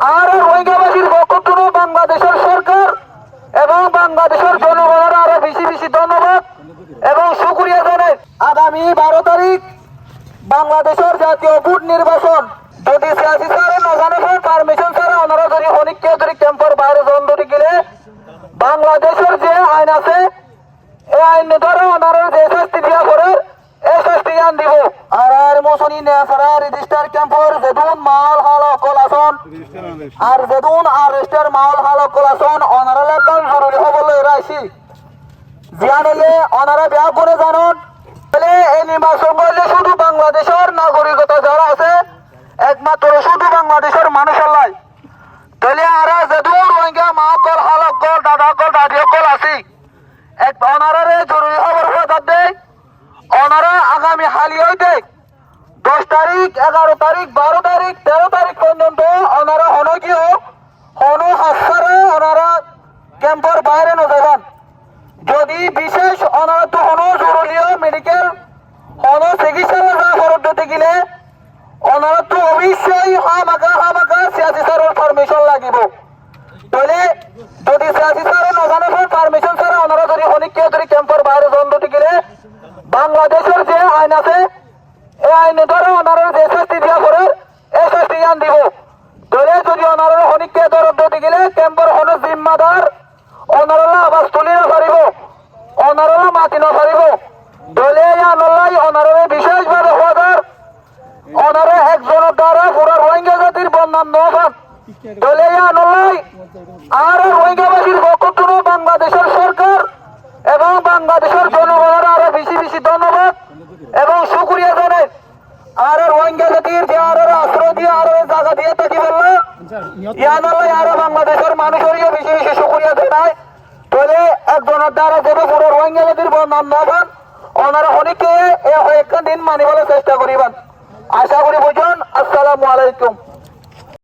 আর রোহিঙ্গাবাসীর পক্ষ বাংলাদেশের সরকার এবং বাংলাদেশের জনগণের আরো বেশি বেশি ধন্যবাদ এবং শুকরিয়া জানাই। আগামী 12 তারিখ বাংলাদেশের জাতীয় ভোট নির্বাচন যদি সিয়াসি স্যারের নজানের পারমিশন ছাড়া ওনারা যদি হনিককে যদি ক্যাম্পের বাইরে জন ধরে গেলে বাংলাদেশের যে আইন আছে এই আইন ধরে ওনারা যে শাস্তি দিয়া করে এই শাস্তি আন দিব। আর মৌসুমী নেফারা রেজিস্টার ক্যাম্পের যেদুন মাল হাল কলাসন আর যেদুন আরেস্টের মাল হাল কলাসন ওনারা লেখান জরুরি হবলে রাইছি জিয়ানেলে ওনারা ব্যাগ করে জানুন। এই নির্বাচন করলে শুধু বাংলাদেশের নাগরিকতা যারা আছে একমাত্র শুধু বাংলাদেশের মানুষের লাই তাহলে আর যেদুন রোহিঙ্গা মা কল হালক কল দাদা কল দাদিও কল আছি এক ওনারে জরুরি খবর প্রদান দেয়। ওনারা আগামী হালিয়াই দেয় 10 তারিখ 11 তারিখ 12 তারিখ 13 তারিখ পর্যন্ত ওনারা হনগীয় হনু হাসারে ওনারা ক্যাম্পের বাইরে ন যাবেন। যদি বিশেষ ওনারা তো হনু জরুরিও মেডিকেল হনু চিকিৎসা খরচ দিতে গেলে ওনারা তো অবশ্যই হামাকা সিয়াসি স্যারের পারমিশন লাগিব। তাহলে যদি সিয়াসি স্যারের নজানের পারমিশন ছাড়া ওনারা যদি হনিককে যদি ক্যাম্পের বাইরে জন দিতে গেলে বাংলাদেশের যে আইন আছে এই আইন ধরে ওনারা যে শাস্তি দিয়া করে এই শাস্তি আন দিব। তাহলে যদি ওনারা হনিককে দরদ দিতে গেলে ক্যাম্পের হন জিম্মাদার ওনারা আবাস তুলি না পারিব ওনারা মাতি না পারিব। তাহলে আনলাই ওনারা বিশেষভাবে হওয়ার ওনারা একজনের দ্বারা পুরো রোহিঙ্গা জাতির বন্যান নবান। তাহলে আনলাই আর রোহিঙ্গাবাসীর পক্ষ বাংলাদেশের সরকার এবং বাংলাদেশের জনগণের আরো বেশি বেশি ধন্যবাদ এবং শুকরিয়া জানাই। আর রোহিঙ্গা জাতির যে আরো আশ্রয় দিয়ে আরো জায়গা দিয়ে থাকি বললো ইয়ানাল্লাহ আরো বাংলাদেশের মানুষেরও বেশি বেশি শুকরিয়া জানাই। তাহলে একজনের দ্বারা যেন পুরো রোহিঙ্গা জাতির বন্যান নবান ওনারা অনেকে একদিন মানিবার চেষ্টা করিবেন। আশা করি বুঝুন। আসসালামু আলাইকুম।